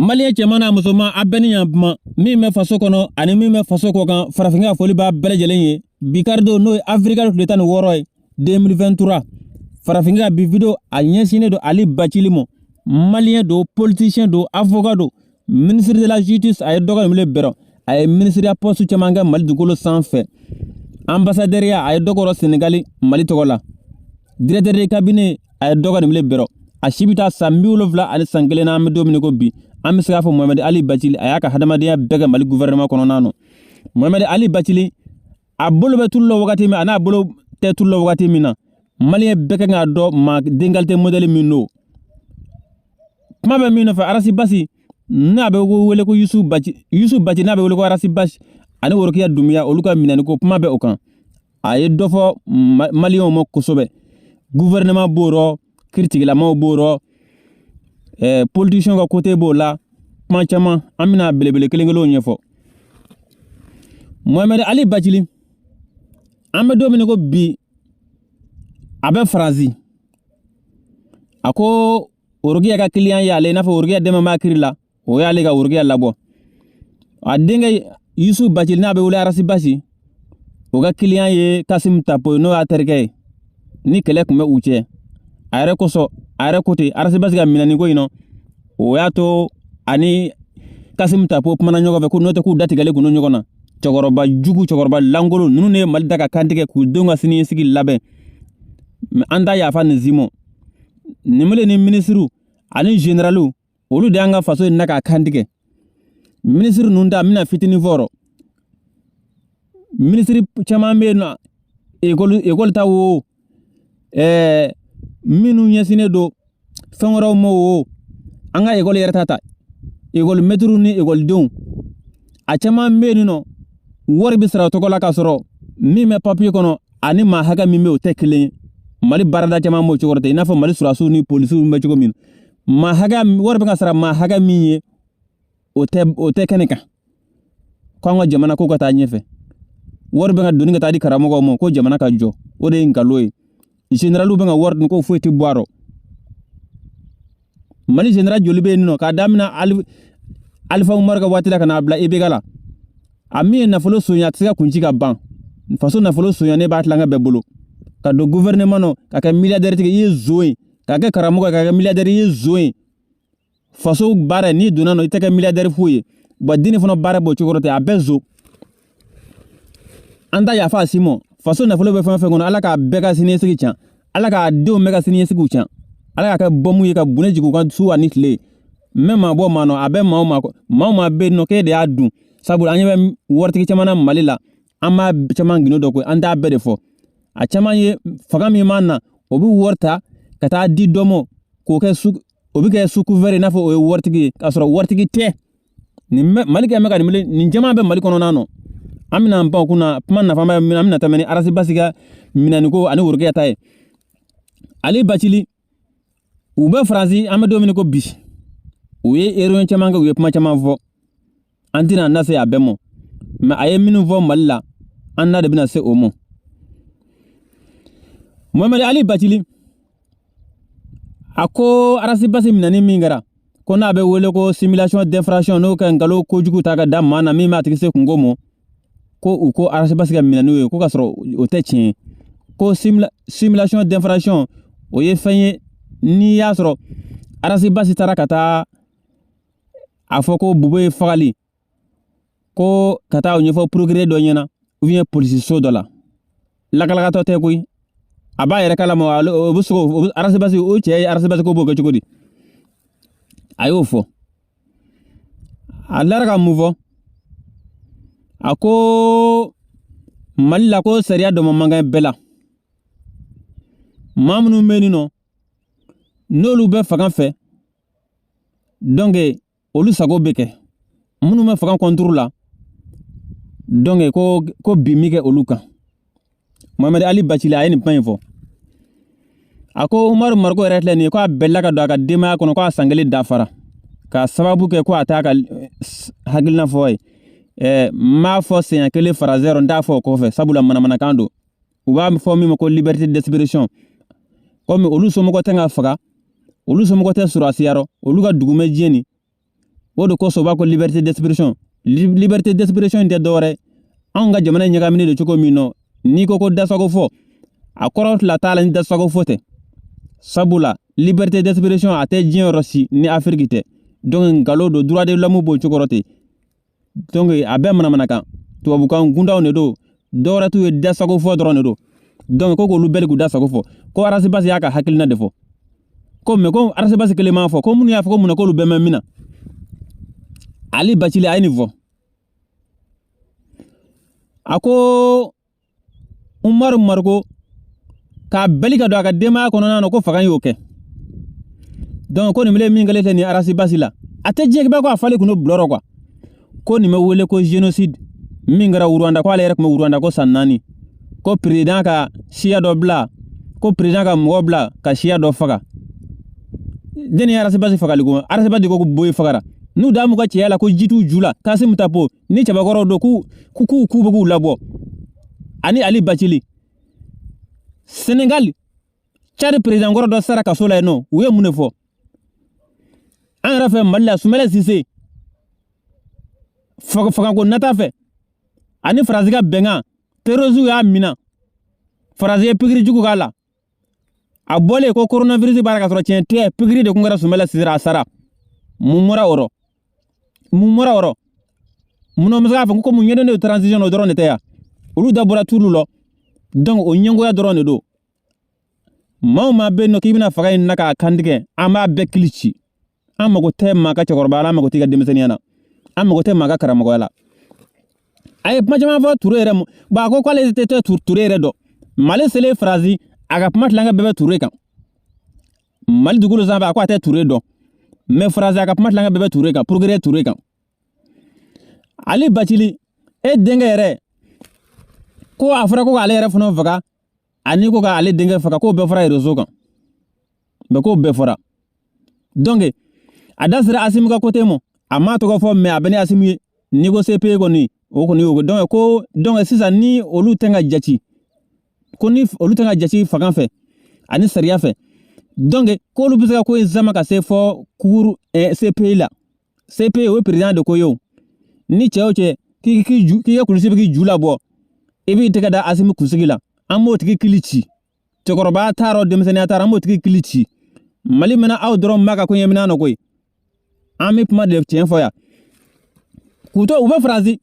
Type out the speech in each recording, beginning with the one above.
Malien cɛman musoman a bɛɛ ni ɲantuma min bɛ faso kɔnɔ ani min bɛ faso kɔ kan farafinka foli b'a bɛɛ lajɛlen ye Bicardo n'o ye Afrika tile 16 ye 2023 farafinka bi video a ɲɛsinnen don Ali Bacili ma malien don politicien don avocat don ministre de la justice a ye dɔgɔ minɛ bɛrɛ a ye ministeriya poste caman kɛ Mali dugukolo sanfɛ ambassadeur a ye dɔgɔrɔ Sénégal Mali tɔgɔ la directeur de cabinet a ye dɔgɔ minɛ bɛrɛ a si bɛ taa san 70 ani san 1 na an bɛ don min ko bi an bɛ se k'a fɔ Mohamed Ali Bacili a y'a ka hadamadenya bɛɛ kɛ Mali gouvernement kɔnɔna na Mohamed Ali Bacili a bolo bɛ tulu la wagati min a n'a bolo tɛ tulu la wagati min na malien bɛɛ kan k'a dɔn maa dengalite modèle min don kuma bɛ min nɔfɛ Arasi Basi n'a bɛ wele ko Youssou Baci n'a bɛ wele ko Arasi Basi ani Worokiya Dumbuya olu ka minɛni ko kuma bɛ o kan a ye dɔ fɔ malien ma kosɛbɛ gouvernement b'o rɔ critigilamaw b'o rɔ politicien ka côté b'o la kuma caman an bɛna belebele kelen-kelenw ɲɛfɔ Mohamed Ali Bacili an bɛ don min ko bi a bɛ Faransi a ko Worokiya ka client y'ale i n'a fɔ Worokiya dɛmɛ b'a kiri la o y'ale ka Worokiya labɔ a denkɛ Youssou Bacili n'a bɛ wele Arasi Basi o ka client ye Kasim Tapo n'o y'a terikɛ ye ni kɛlɛ tun bɛ u cɛ a yɛrɛ kosɔn a yɛrɛ kote Arasi Basi ka minɛni ko in na o y'a to ani Kasim Tapo kumana ɲɔgɔn fɛ ko n'o tɛ k'u datigɛlen kun ɲɔgɔn na cɛkɔrɔba jugu cɛkɔrɔba langolo ninnu ne ye Mali da ka kantigɛ k'u denw ka siniɲɛsigi labɛn mais an t'a yafa nin Zimo nimele ni ministre ani généralu olu de y'an ka faso in na ka kantigɛ ministre ninnu ta mina fitinin fɔrɔ ministre caman bɛ yen nɔ école ta wo minnu ɲɛsinnen don fɛn wɛrɛw ma wo an ka école yɛrɛ ta école maître ni écoledenw a caman bɛ yen nɔ wari bɛ sara o tɔgɔ la k'a sɔrɔ min bɛ papier kɔnɔ ani maa hakɛ min bɛ o tɛ kelen ye Mali baarada caman b'o cogo tɛ i n'a fɔ Mali surasiw ni polisiw bɛ cogo min maa hakɛ wari bɛ ka sara maa hakɛ min ye o tɛ kɛnɛ kan ko an ka jamana ko ka taa ɲɛfɛ wari bɛ ka doni ka taa di karamɔgɔw ma ko jamana ka jɔ o de ye nkalon ye généralu bɛ ka wari dun ko foyi tɛ bɔ a rɔ Mali général joli bɛ yen nɔ k'a daminɛ Alifa Umaru ka waati la ka n'a bila IBK la a min ye nafolo sonya a tɛ se ka kunci ka ban faso nafolo sonyanen b'a tilankɛ bɛɛ bolo ka don gouvernement nɔ ka kɛ milliardaire tigi i ye zo ye ka kɛ karamɔgɔ ye ka kɛ milliardaire i ye zo ye faso baara n'i donna nɔ i tɛ kɛ milliardaire foyi ye bon dini fana baara b'o cogo tɛ a bɛɛ zo an t'a yafa a si ma faso nafolo bɛ fɛn o fɛn kɔnɔ Ala k'a bɛɛ ka siniɲɛsigi tiɲɛ Ala k'a denw bɛɛ ka siniɲɛsigiw tiɲɛ Ala k'a kɛ bɔmu ye ka bune jigin u ka su ani tile même maa bɔ maa nɔ a bɛ maa bɛ yen nɔ k'e de y'a dun sabu an ɲɛ bɛ waritigi caman na Mali la an b'a caman gindo dɔ ko an t'a bɛɛ de fɔ a caman ye fanga min man na o bɛ wari ta ka taa di dɔ ma k'o kɛ o bɛ kɛ sous couvert i n'a fɔ o ye waritigi ye k'a sɔrɔ waritigi tɛ Mali kɛ mɛ ka nin caman bɛ Mali kɔnɔna nɔ an bɛna an pan kunna kuma nafa bɛ min an bɛna tɛmɛ ni Arasi Basi ka minɛni ko ani Worokiya ta ye Ali Bacili u bɛ Faransi an bɛ don min ko bi u ye erreur caman kɛ u ye kuma caman fɔ an tɛna na se a bɛɛ ma mais a ye minnu fɔ Mali la an na de bɛna se o ma Mohamed Ali Bacili a ko Arasi Basi minɛni min kɛra ko n'a bɛ wele ko simulation d'infraction n'o kɛ nkalon kojugu ta ka da maa na min b'a tigi se kungo ma ko u ko Arasi Basi ka minɛniw ye ko k'a sɔrɔ o tɛ tiɲɛ ye ko simulation d'infraction o ye fɛn ye n'i y'a sɔrɔ Arasi Basi taara ka taa a fɔ ko Bubo ye fagali ko ka taa o ɲɛfɔ procureur dɔ ɲɛna ou bien policiso dɔ la lakalakatɔ tɛ koyi a b'a yɛrɛ kalama o bɛ se k'o Arasi Basi o cɛ ye Arasi Basi ko b'o kɛ cogo di a y'o fɔ a lara ka mun fɔ a ko Mali la ko sariya dɔ man kɛ bɛɛ la maa minnu bɛ yen nɔ n'olu bɛ fanga fɛ donc olu sago bɛ kɛ minnu bɛ fanga contre la donc ko bi mi kɛ olu kan Mohamed Ali Bacili a ye nin pan in fɔ a ko Umaru Mariko yɛrɛ filɛ nin ye ko a bɛlila ka don a ka denbaya kɔnɔ ko a san 1 dafara ka sababu kɛ ko a t'a ka hakilina fɔ ye m'a fɔ siɲɛ 1 fara 0 n t'a fɔ o kɔfɛ sabula manamanakan don u b'a fɔ min ma ko liberté d'expression comme olu somɔgɔ tɛ ka faga olu somɔgɔ tɛ surasiya rɔ olu ka dugumɛ diɲɛ ni o de koso ba ko liberté d'expression liberté d'expression de dore an ga jamana nyagamini de choko mino ni ko dasago fo akoro la tala ni dasago fote sabula liberté d'expression ate jien rossi ni afrique te donc ngalo do droit de l'homme bo chokorote donc abe mana kan to bu kan gunda on do dora tu dasago fo drone do donc ko lu bel gu dasago fo ko arasi bas yaka hakilna defo ko me ko arasi bas kelema fo ko mun ya fo ko mun ko lu be mina Ali Bachili ay niveau ako Umar Margo ka belika do aka dema ko nana ko fagan yoke donc ko ni mele mingale ni arasi basila ate jek be ko afale kuno bloro kwa ko ni me wole ko génocide mingara Rwanda ko ale rek mo Rwanda ko sanani ko président ka sia do bla ko président ka mo bla ka sia do faga deni arasi basi fagali ko arasi badi ko boy fagara nu damu ka ciyala ko jitu jula kasim tapo ni chabagoro do ku bugu labo ani Ali Bachili Sénégal Tchad président goro do saraka sola no uye munefo an rafa malla Soumela Cissé faga ko nata fe ani fraziga benga terozu ya mina fraziga pigri jugu gala abole ko coronavirus baraka so tiente pigri de kungara Soumela Cissé asara mumora oro muno msaka fa ko mu nyede ne transition o drone te ya ulu dabura tululo donc o nyango ya drone do ma be no kibina faga naka kandige ama be klichi amma go tema ka chorba ala ma go tiga demiseniana amma go tema ka karamo go la ay majama va turere ba ko kwale te turere do male sele phrase aga pamat langa bebe turere kan mal dugulu zamba ko ate turere do mais phrase aga pamat langa bebe turere kan progrès turere kan Ali Bachili e dengere ko afra ko ale ref no vaga ani ko ga ale dengere faga ko be fara rezo kan be ko be fara donc adasra asim ka côté mo ama to ko fo me abani asimi ni go CP ko ni o ko ni o donc ko donc sisa ni olu tenga jachi ko ni olu tenga jachi faga fe ani sariya fe donc ko lu bisa ko zama ka se fo cour CP la CP o président de ko yo ni cheoche ki ya kulisibi ki jula bo ebi teka da asimi kusigila amo tiki kilichi chokoroba taro demseni atara amo tiki kilichi mali mena aw drom maka ko yemina no koy ami pma de tien foya kuto ube frazi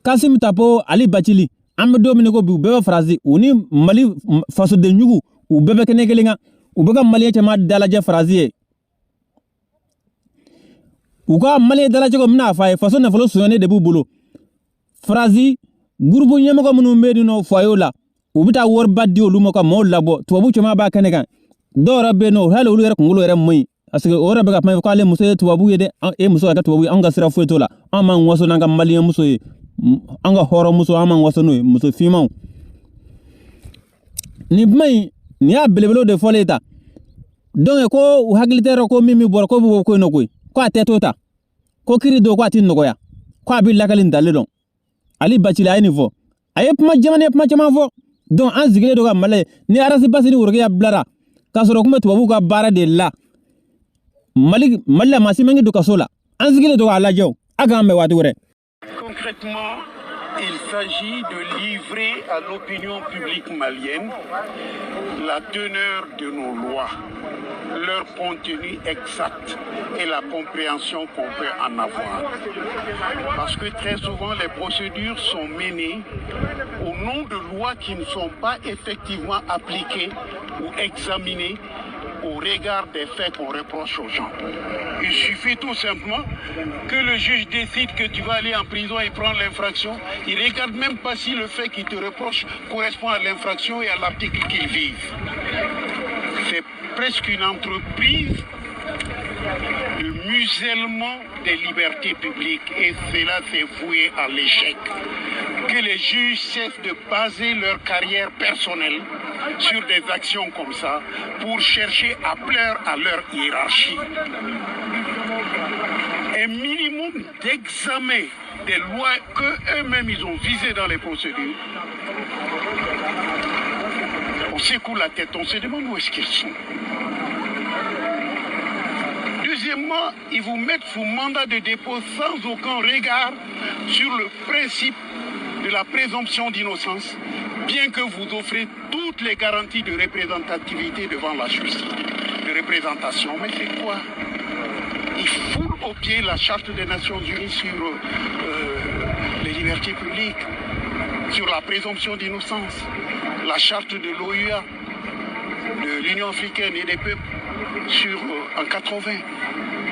Kasim Tapo Ali Bachili am domine ko bu bebe frazi uni mali faso de nyugu u bebe kenegelinga u bega mali chama dalaje frazi uka mali dalaje ko mna fay faso na folo suyone de bubulo frazi groupe nyama ko munu medino fayola ubita wor baddi olumo ko mo labo to bu chama ba kanega dora beno halo ulu rek ngulu rem moy asike ora bega pay ko ale muso to bu yede e muso ga to bu anga sira fotola ama ngoso nanga mali muso anga horo muso ama ngoso no muso fimau ni may ni a belebelo de foleta donc ko haglitero ko mimi bor ko bu ko no ko atetota ko kiri do ko atin no ya ko abi lakalin dalilon Ali Bachili ay niveau ay pma jama fo donc an zigile do ga malay ni arasi basini urge ya blara kasoro kuma to bu ga bara de la mali malla masimengi do kasola an zigile do ga la jaw aga me wati wore. Concrètement, il s'agit de livrer à l'opinion publique malienne la teneur de nos lois, leur contenu exact et la compréhension qu'on peut en avoir. Parce que très souvent, les procédures sont menées au nom de lois qui ne sont pas effectivement appliquées ou examinées au regard des faits qu'on reproche aux gens. Il suffit tout simplement que le juge décide que tu vas aller en prison et prendre l'infraction. Il ne regarde même pas si le fait qu'il te reproche correspond à l'infraction et à l'article qu'il vise. C'est presque une entreprise de musellement des libertés publiques et cela s'est voué à l'échec. Que les juges cessent de baser leur carrière personnelle sur des actions comme ça pour chercher à plaire à leur hiérarchie. Un minimum d'examen des lois qu'eux-mêmes ils ont visées dans les procédures. On secoue la tête, on se demande où est-ce qu'ils sont. Deuxièmement, Deuxièmement, ils vous mettent sous mandat de dépôt sans aucun regard sur le principe de la présomption d'innocence, bien que vous offrez toutes les garanties de représentativité devant la justice, de représentation. Mais c'est quoi? Ils foulent au pied la Charte des Nations Unies sur les libertés publiques, sur la présomption d'innocence, la Charte de l'OUA, de l'Union africaine et des peuples en 80,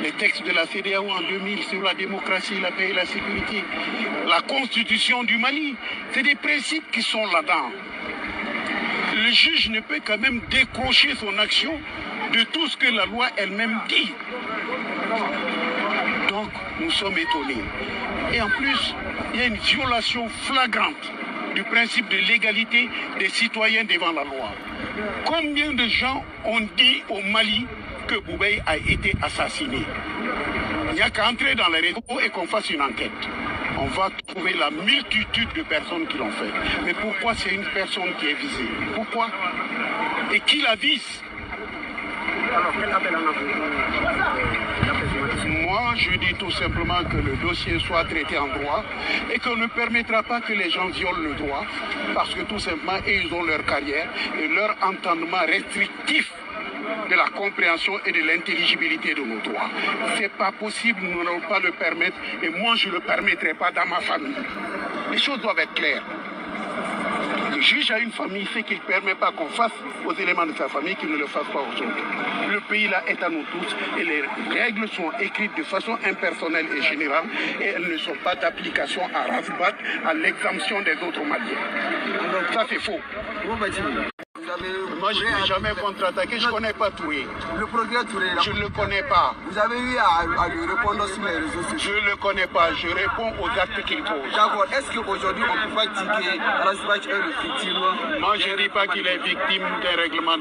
les textes de la CEDEAO en 2000 sur la démocratie, la paix et la sécurité, la constitution du Mali. C'est des principes qui sont là-dedans. Le juge ne peut quand même décrocher son action de tout ce que la loi elle-même dit. Donc, nous sommes étonnés. Et en plus, il y a une violation flagrante du principe de l'égalité des citoyens devant la loi. Combien de gens ont dit au Mali que Boubaye a été assassiné? Il n'y a qu'à entrer dans les réseaux et qu'on fasse une enquête. On va trouver la multitude de personnes qui l'ont fait. Mais pourquoi c'est une personne qui est visée? Pourquoi? Et qui la vise? Alors, quel appel en avez-vous? Moi, je dis tout simplement que le dossier soit traité en droit et qu'on ne permettra pas que les gens violent le droit parce que tout simplement, ils ont leur carrière et leur entendement restrictif de la compréhension et de l'intelligibilité de nos droits. C'est pas possible, nous n'allons pas le permettre et moi, je ne le permettrai pas dans ma famille. Les choses doivent être claires. Le juge a une famille, c'est qu'il ne permet pas qu'on fasse aux éléments de sa famille, qu'il ne le fasse pas aux autres. Le pays là est à nous tous et les règles sont écrites de façon impersonnelle et générale et elles ne sont pas d'application à ras-bat à l'exemption des autres Maliens. Donc ça c'est faux. Moi je n'ai jamais contre-attaqué, je ne connais pas Touré. Le progrès Touré, je ne le connais pas. Vous avez eu à lui répondre sur les réseaux sociaux? Je ne le connais pas, je réponds aux actes qu'il pose. D'accord, est-ce qu'aujourd'hui on peut pas dire que Rasbach est le victime? Moi je ne dis pas qu'il est victime d'un règlement.